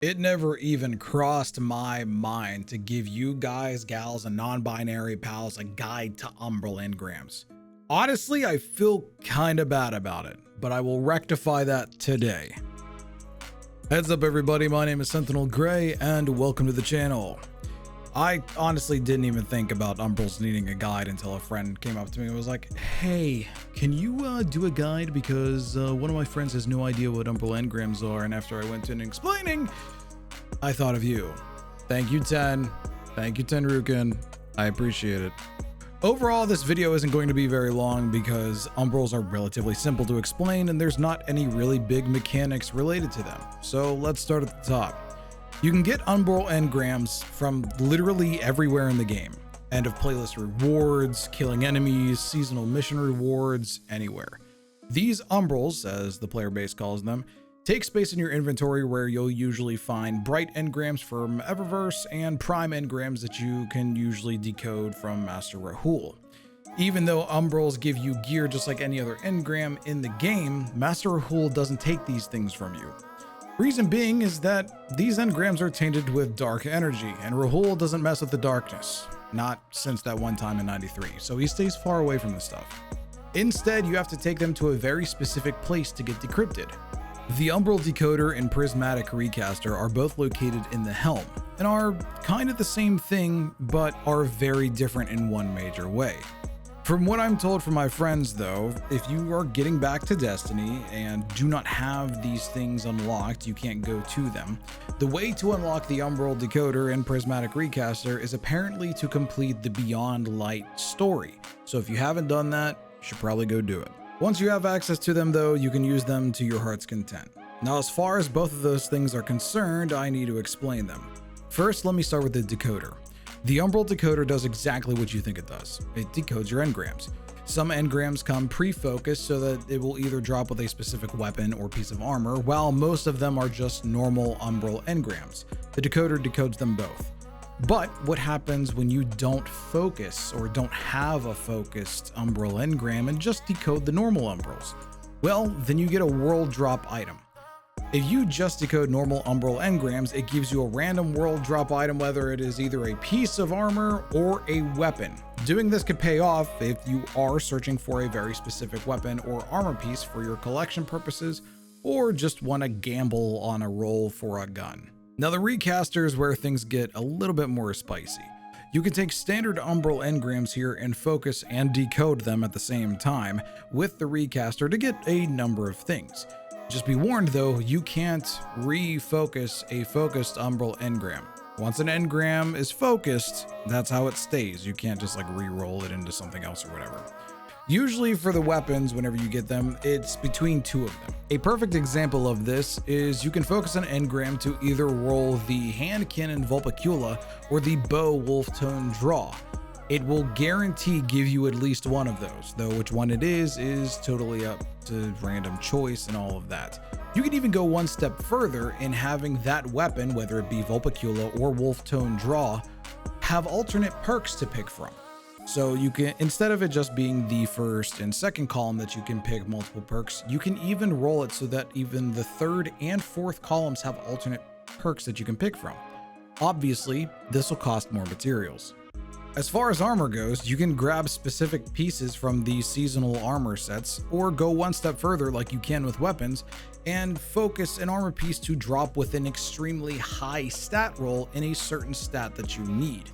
It never even crossed my mind to give you guys, gals, and non-binary pals a guide to Umbral Engrams. Honestly, I feel kinda bad about it, but I will rectify that today. Heads up everybody, my name is SentinelGray and welcome to the channel. I honestly didn't even think about Umbrals needing a guide until a friend came up to me and was like, hey, can you do a guide because one of my friends has no idea what Umbral Engrams are, and after I went in explaining, I thought of you. Thank you, 10. Thank you, 10 Rukin. I appreciate it. Overall, this video isn't going to be very long because Umbrals are relatively simple to explain and there's not any really big mechanics related to them. So let's start at the top. You can get Umbral Engrams from literally everywhere in the game. End of playlist rewards, killing enemies, seasonal mission rewards, anywhere. These Umbrals, as the player base calls them, take space in your inventory where you'll usually find bright engrams from Eververse and prime engrams that you can usually decode from Master Rahul. Even though Umbrals give you gear just like any other engram in the game, Master Rahul doesn't take these things from you. Reason being is that these engrams are tainted with dark energy, and Rahul doesn't mess with the darkness. Not since that one time in 93, so he stays far away from this stuff. Instead, you have to take them to a very specific place to get decrypted. The Umbral Decoder and Prismatic Recaster are both located in the Helm, and are kind of the same thing, but are very different in one major way. From what I'm told from my friends though, if you are getting back to Destiny and do not have these things unlocked, you can't go to them. The way to unlock the Umbral Decoder and Prismatic Recaster is apparently to complete the Beyond Light story. So if you haven't done that, you should probably go do it. Once you have access to them though, you can use them to your heart's content. Now as far as both of those things are concerned, I need to explain them. First, let me start with the decoder. The Umbral Decoder does exactly what you think it does. It decodes your engrams. Some engrams come pre-focused so that it will either drop with a specific weapon or piece of armor, while most of them are just normal Umbral engrams. The decoder decodes them both. But what happens when you don't focus or don't have a focused Umbral Engram and just decode the normal Umbrals? Well, then you get a world drop item. If you just decode normal Umbral Engrams, it gives you a random world drop item, whether it is either a piece of armor or a weapon. Doing this could pay off if you are searching for a very specific weapon or armor piece for your collection purposes, or just want to gamble on a roll for a gun. Now the Recaster is where things get a little bit more spicy. You can take standard Umbral Engrams here and focus and decode them at the same time with the Recaster to get a number of things. Just be warned though, you can't refocus a focused Umbral Engram. Once an engram is focused, that's how it stays. You can't just like re-roll it into something else or whatever. Usually for the weapons, whenever you get them, it's between two of them. A perfect example of this is you can focus an engram to either roll the hand cannon Vulpicula or the bow wolf tone draw. It will guarantee give you at least one of those, though which one it is totally up to random choice and all of that. You can even go one step further in having that weapon, whether it be Vulpicula or Wolf Tone Draw, have alternate perks to pick from. So you can, instead of it just being the first and second column that you can pick multiple perks, you can even roll it so that even the third and fourth columns have alternate perks that you can pick from. Obviously, this will cost more materials. As far as armor goes, you can grab specific pieces from the seasonal armor sets, or go one step further like you can with weapons, and focus an armor piece to drop with an extremely high stat roll in a certain stat that you need.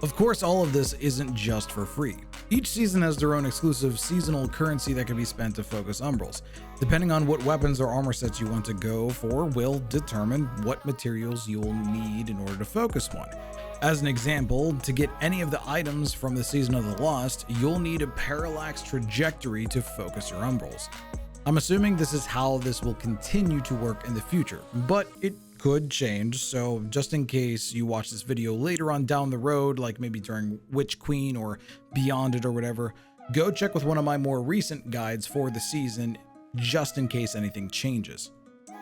Of course, all of this isn't just for free. Each season has their own exclusive seasonal currency that can be spent to focus Umbrals. Depending on what weapons or armor sets you want to go for will determine what materials you will need in order to focus one. As an example, to get any of the items from the Season of the Lost, you'll need a parallax trajectory to focus your Umbrals. I'm assuming this is how this will continue to work in the future, but it could change, so just in case you watch this video later on down the road, like maybe during Witch Queen or Beyond It or whatever, go check with one of my more recent guides for the season, just in case anything changes.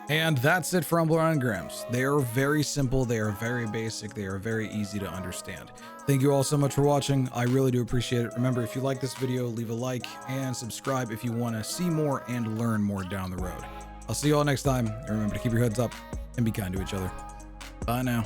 And that's it for Umbral Engrams. They are very simple, they are very basic, they are very easy to understand. Thank you all so much for watching. I really do appreciate it. Remember, if you like this video, leave a like and subscribe if you want to see more and learn more down the road. I'll see you all next time, and remember to keep your heads up. and be kind to each other. Bye now.